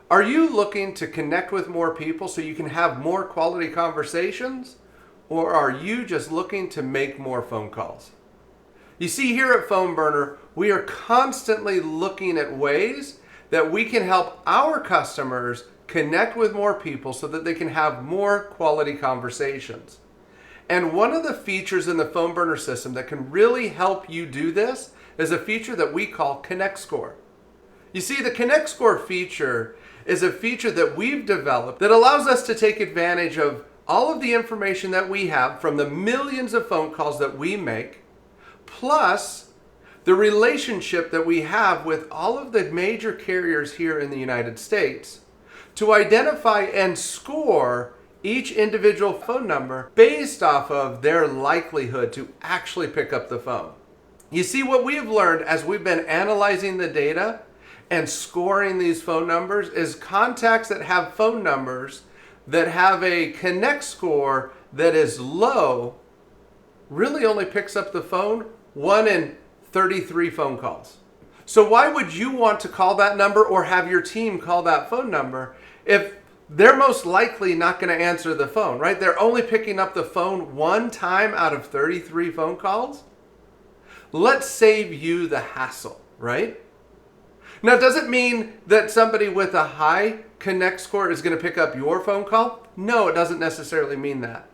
Are you looking to connect with more people so you can have more quality conversations? Or are you just looking to make more phone calls? You see, here at PhoneBurner, we are constantly looking at ways that we can help our customers connect with more people so that they can have more quality conversations. And one of the features in the PhoneBurner system that can really help you do this is a feature that we call Connect Score. You see, the Connect Score feature is a feature that we've developed that allows us to take advantage of all of the information that we have from the millions of phone calls that we make, plus the relationship that we have with all of the major carriers here in the United States, to identify and score each individual phone number based off of their likelihood to actually pick up the phone. You see, what we have learned as we've been analyzing the data and scoring these phone numbers is contacts that have phone numbers that have a Connect Score that is low really only picks up the phone 1 in 33 phone calls. So why would you want to call that number or have your team call that phone number if they're most likely not going to answer the phone, right? They're only picking up the phone 1 time out of 33 phone calls. Let's save you the hassle, right? Now, does it mean that somebody with a high Connect Score is going to pick up your phone call? No, it doesn't necessarily mean that.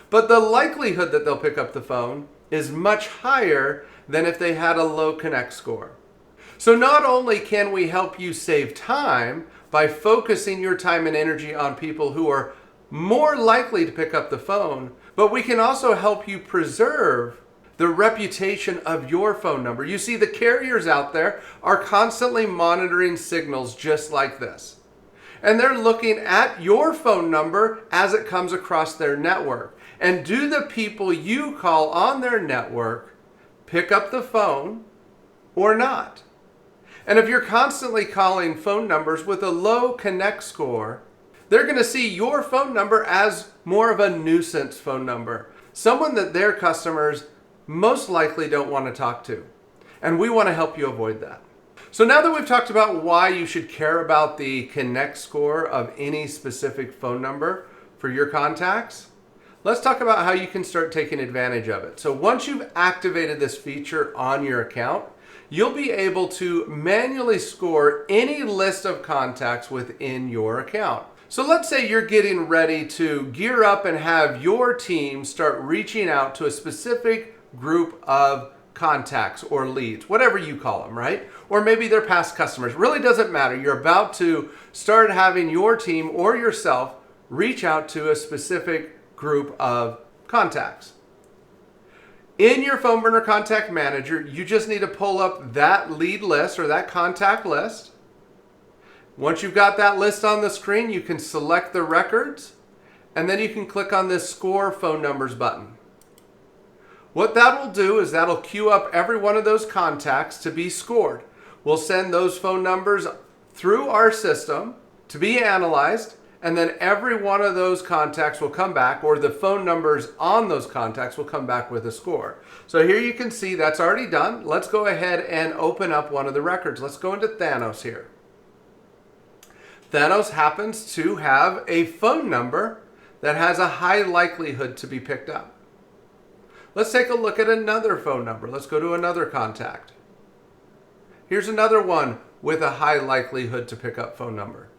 But the likelihood that they'll pick up the phone is much higher than if they had a low Connect Score. So not only can we help you save time by focusing your time and energy on people who are more likely to pick up the phone, but we can also help you preserve the reputation of your phone number. You see, the carriers out there are constantly monitoring signals just like this. And they're looking at your phone number as it comes across their network. And do the people you call on their network pick up the phone or not? And if you're constantly calling phone numbers with a low Connect Score, they're going to see your phone number as more of a nuisance phone number, someone that their customers most likely don't want to talk to. And we want to help you avoid that. So now that we've talked about why you should care about the Connect Score of any specific phone number for your contacts, let's talk about how you can start taking advantage of it. So once you've activated this feature on your account, you'll be able to manually score any list of contacts within your account. So let's say you're getting ready to gear up and have your team start reaching out to a specific group of contacts or leads, whatever you call them, right? Or maybe they're past customers. Really doesn't matter. You're about to start having your team or yourself reach out to a specific group of contacts. In your PhoneBurner Contact Manager, you just need to pull up that lead list or that contact list. Once you've got that list on the screen, you can select the records, and then you can click on this Score Phone Numbers button. What that will do is that'll queue up every one of those contacts to be scored. We'll send those phone numbers through our system to be analyzed, and then every one of those contacts will come back, or the phone numbers on those contacts will come back with a score. So here you can see that's already done. Let's go ahead and open up one of the records. Let's go into Thanos here. Thanos happens to have a phone number that has a high likelihood to be picked up. Let's take a look at another phone number. Let's go to another contact. Here's another one with a high likelihood to pick up phone number.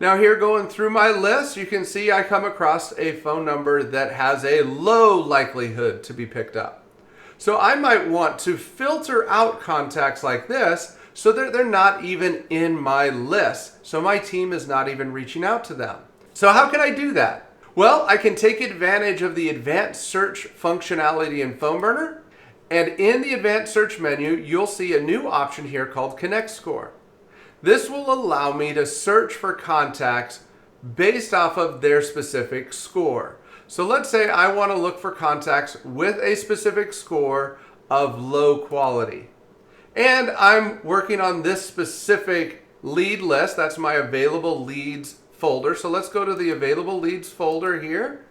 Now here, going through my list, you can see I come across a phone number that has a low likelihood to be picked up. So I might want to filter out contacts like this so that they're not even in my list. So my team is not even reaching out to them. So how can I do that? Well, I can take advantage of the advanced search functionality in PhoneBurner. And in the advanced search menu, you'll see a new option here called Connect Score. This will allow me to search for contacts based off of their specific score. So let's say I want to look for contacts with a specific score of low quality. And I'm working on this specific lead list. That's my available leads folder. So let's go to the available leads folder here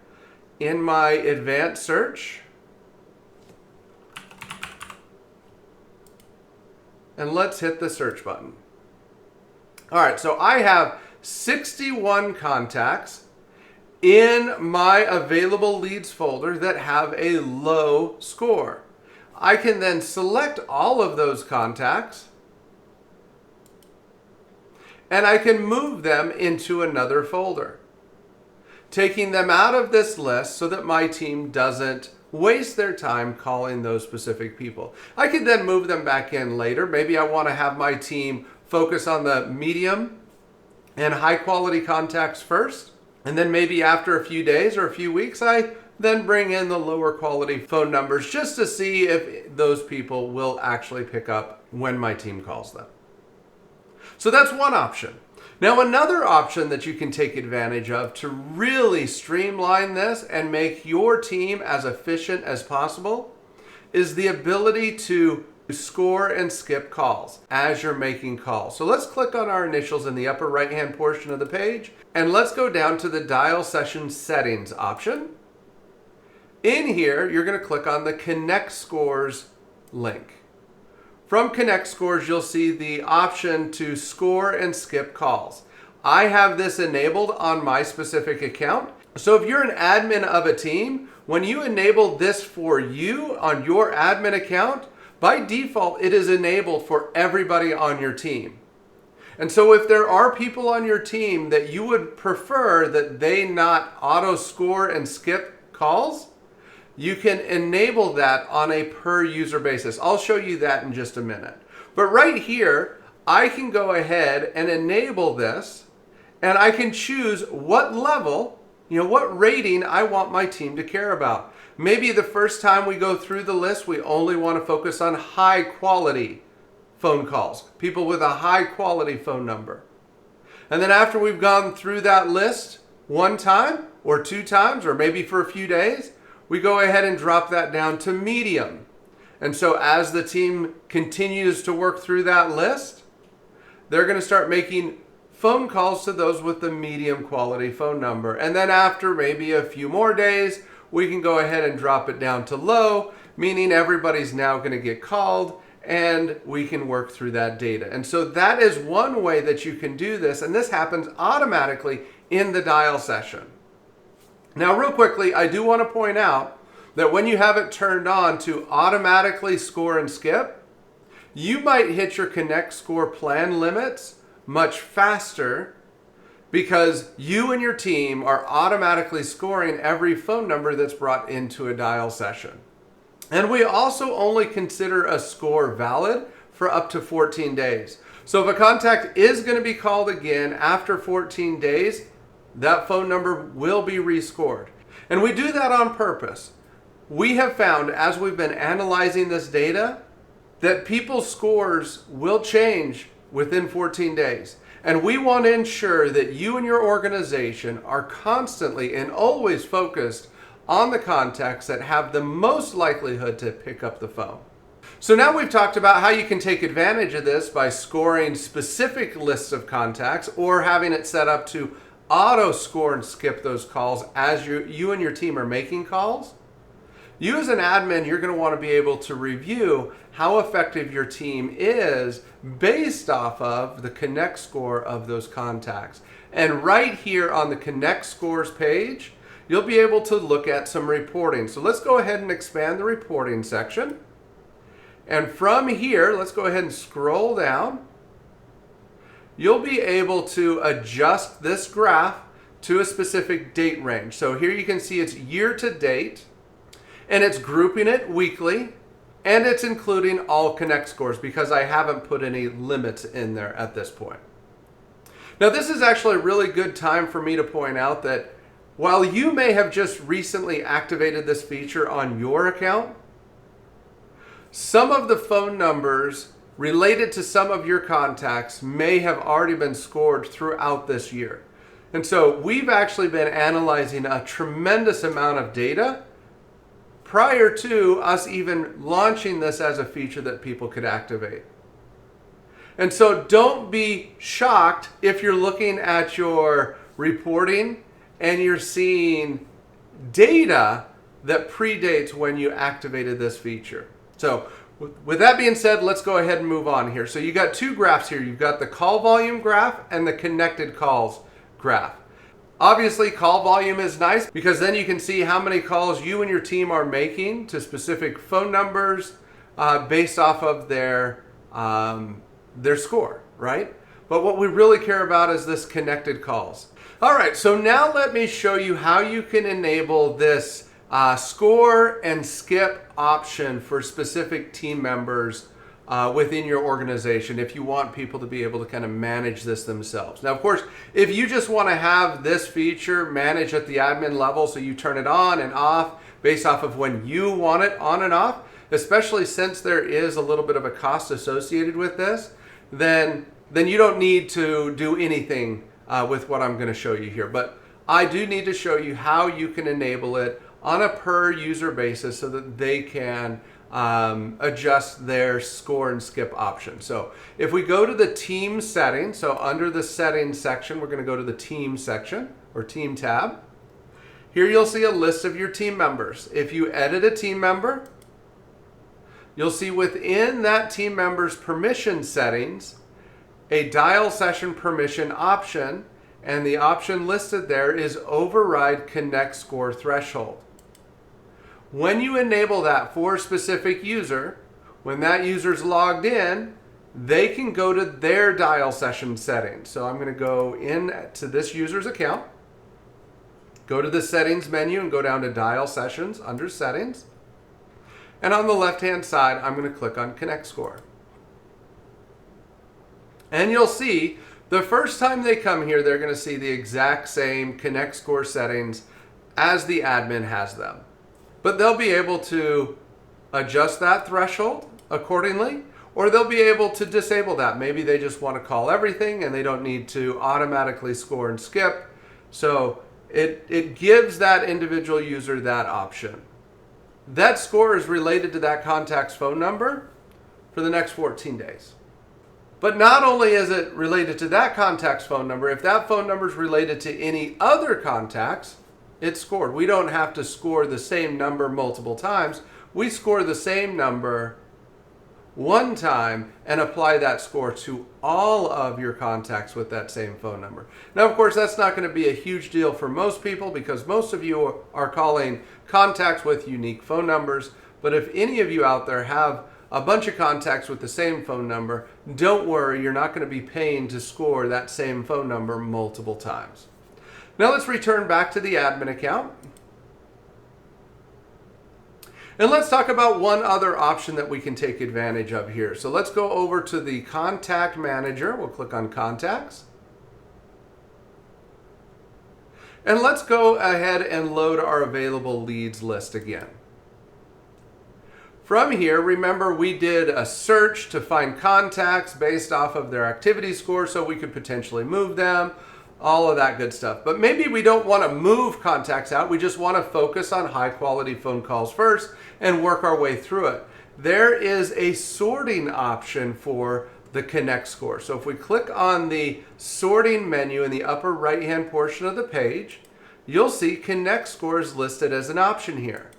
in my advanced search. And let's hit the search button. All right, so I have 61 contacts in my available leads folder that have a low score. I can then select all of those contacts and I can move them into another folder, taking them out of this list so that my team doesn't waste their time calling those specific people. I could then move them back in later. Maybe I want to have my team focus on the medium and high quality contacts first. And then maybe after a few days or a few weeks, I then bring in the lower quality phone numbers just to see if those people will actually pick up when my team calls them. So that's one option. Now, another option that you can take advantage of to really streamline this and make your team as efficient as possible is the ability to score and skip calls as you're making calls. So let's click on our initials in the upper right-hand portion of the page, and let's go down to the dial session settings option. In here, you're going to click on the Connect Scores link. From Connect Scores, you'll see the option to score and skip calls. I have this enabled on my specific account. So if you're an admin of a team, when you enable this for you on your admin account, by default, it is enabled for everybody on your team. And so if there are people on your team that you would prefer that they not auto score and skip calls, you can enable that on a per user basis. I'll show you that in just a minute. But right here, I can go ahead and enable this, and I can choose what level, what rating I want my team to care about. Maybe the first time we go through the list, we only want to focus on high quality phone calls, people with a high quality phone number. And then after we've gone through that list one time or two times, or maybe for a few days, we go ahead and drop that down to medium. And so as the team continues to work through that list, they're going to start making phone calls to those with the medium quality phone number. And then after maybe a few more days, we can go ahead and drop it down to low, meaning everybody's now going to get called, and we can work through that data. And so that is one way that you can do this, and this happens automatically in the dial session. Now, real quickly, I do want to point out that when you have it turned on to automatically score and skip, you might hit your Connect Score plan limits much faster because you and your team are automatically scoring every phone number that's brought into a dial session. And we also only consider a score valid for up to 14 days. So if a contact is going to be called again after 14 days, that phone number will be rescored. And we do that on purpose. We have found, as we've been analyzing this data, that people's scores will change within 14 days. And we want to ensure that you and your organization are constantly and always focused on the contacts that have the most likelihood to pick up the phone. So now we've talked about how you can take advantage of this by scoring specific lists of contacts or having it set up to auto score and skip those calls as you and your team are making calls. You as an admin, you're going to want to be able to review how effective your team is based off of the Connect score of those contacts. And right here on the Connect Scores page, you'll be able to look at some reporting. So let's go ahead and expand the reporting section. And from here, let's go ahead and scroll down. You'll be able to adjust this graph to a specific date range. So here you can see it's year to date, and it's grouping it weekly, and it's including all Connect scores because I haven't put any limits in there at this point. Now this is actually a really good time for me to point out that while you may have just recently activated this feature on your account, some of the phone numbers related to some of your contacts may have already been scored throughout this year. And so we've actually been analyzing a tremendous amount of data prior to us even launching this as a feature that people could activate. And so don't be shocked if you're looking at your reporting and you're seeing data that predates when you activated this feature. So With that being said, let's go ahead and move on here. So you got two graphs here. You've got the call volume graph and the connected calls graph. Obviously, call volume is nice because then you can see how many calls you and your team are making to specific phone numbers based off of their score, right? But what we really care about is this connected calls. All right, so now let me show you how you can enable this score and skip option for specific team members within your organization if you want people to be able to kind of manage this themselves. Now, of course, if you just want to have this feature managed at the admin level, so you turn it on and off based off of when you want it on and off, especially since there is a little bit of a cost associated with this, then you don't need to do anything with what I'm going to show you here. But I do need to show you how you can enable it on a per user basis so that they can adjust their score and skip option. So if we go to the team settings, so under the settings section, we're going to go to the team section or team tab. Here you'll see a list of your team members. If you edit a team member, you'll see within that team member's permission settings a dial session permission option, and the option listed there is override connect score threshold. When you enable that for a specific user, when that user's logged in, they can go to their dial session settings. So I'm going to go in to this user's account, go to the settings menu and go down to dial sessions under settings. And on the left-hand side, I'm going to click on connect score. And you'll see the first time they come here, they're going to see the exact same connect score settings as the admin has them. But they'll be able to adjust that threshold accordingly, or they'll be able to disable that. Maybe they just want to call everything and they don't need to automatically score and skip. So it gives that individual user that option. That score is related to that contact's phone number for the next 14 days. But not only is it related to that contact's phone number, if that phone number is related to any other contacts, it's scored. We don't have to score the same number multiple times. We score the same number one time and apply that score to all of your contacts with that same phone number. Now, of course, that's not going to be a huge deal for most people because most of you are calling contacts with unique phone numbers. But if any of you out there have a bunch of contacts with the same phone number, don't worry, you're not going to be paying to score that same phone number multiple times. Now let's return back to the admin account. And let's talk about one other option that we can take advantage of here. So let's go over to the Contact Manager. We'll click on Contacts. And let's go ahead and load our available leads list again. From here, remember we did a search to find contacts based off of their activity score so we could potentially move them, all of that good stuff. But maybe we don't want to move contacts out. We just want to focus on high quality phone calls first and work our way through it. There is a sorting option for the connect score. So if we click on the sorting menu in the upper right hand portion of the page, you'll see connect scores listed as an option here.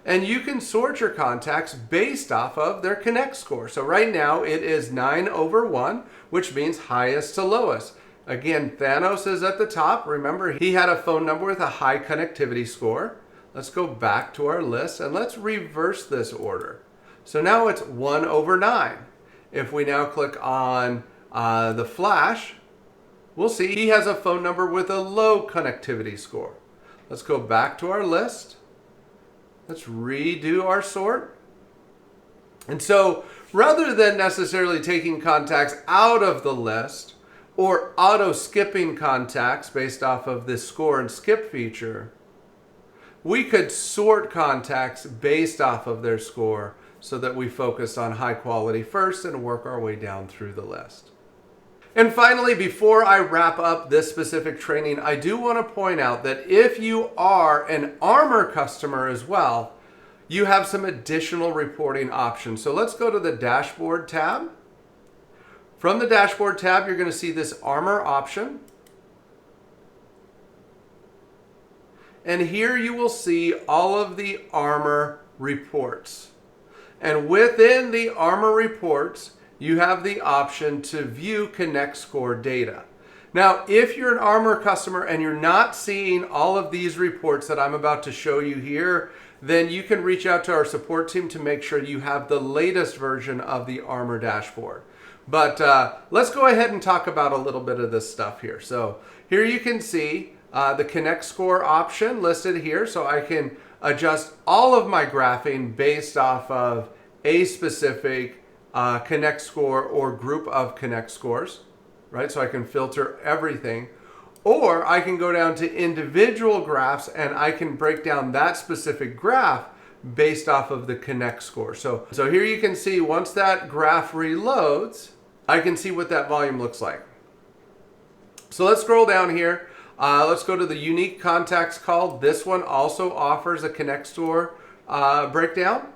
And you can sort your contacts based off of their connect score. So right now it is 9/1, which means highest to lowest. Again, Thanos is at the top. Remember, he had a phone number with a high connectivity score. Let's go back to our list and let's reverse this order. So now it's 1/9. If we now click on the flash, we'll see he has a phone number with a low connectivity score. Let's go back to our list. Let's redo our sort. And so rather than necessarily taking contacts out of the list or auto skipping contacts based off of this score and skip feature, we could sort contacts based off of their score so that we focus on high quality first and work our way down through the list. And finally, before I wrap up this specific training, I do want to point out that if you are an Armor customer as well, you have some additional reporting options. So let's go to the Dashboard tab. From the Dashboard tab, you're going to see this Armor option. And here you will see all of the Armor reports. And within the Armor reports, you have the option to view Connect Score data. Now, if you're an Armor customer and you're not seeing all of these reports that I'm about to show you here, then you can reach out to our support team to make sure you have the latest version of the Armor dashboard. But let's go ahead and talk about a little bit of this stuff here. So here you can see the Connect Score option listed here. So I can adjust all of my graphing based off of a specific Connect Score or group of Connect Scores, right? So I can filter everything. Or I can go down to individual graphs and I can break down that specific graph based off of the Connect Score. So here you can see once that graph reloads, I can see what that volume looks like. So let's scroll down here. Let's go to the unique contacts call. This one also offers a Connect Score breakdown.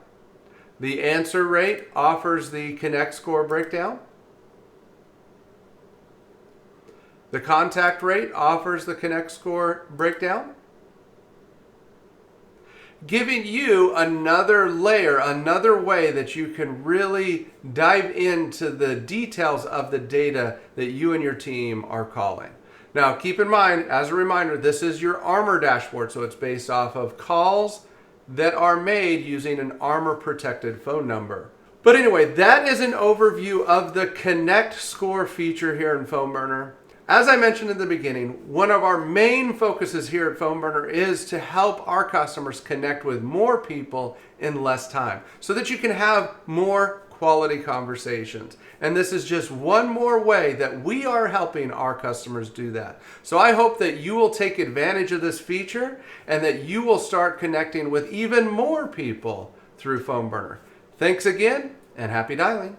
The answer rate offers the Connect Score breakdown. The contact rate offers the Connect Score breakdown, giving you another layer, another way that you can really dive into the details of the data that you and your team are calling. Now, keep in mind, as a reminder, this is your Armor dashboard, so it's based off of calls that are made using an Armor protected phone number. But anyway, that is an overview of the Connect Score feature here in PhoneBurner. As I mentioned in the beginning, one of our main focuses here at PhoneBurner is to help our customers connect with more people in less time so that you can have more quality conversations. And this is just one more way that we are helping our customers do that. So I hope that you will take advantage of this feature and that you will start connecting with even more people through PhoneBurner. Thanks again and happy dialing.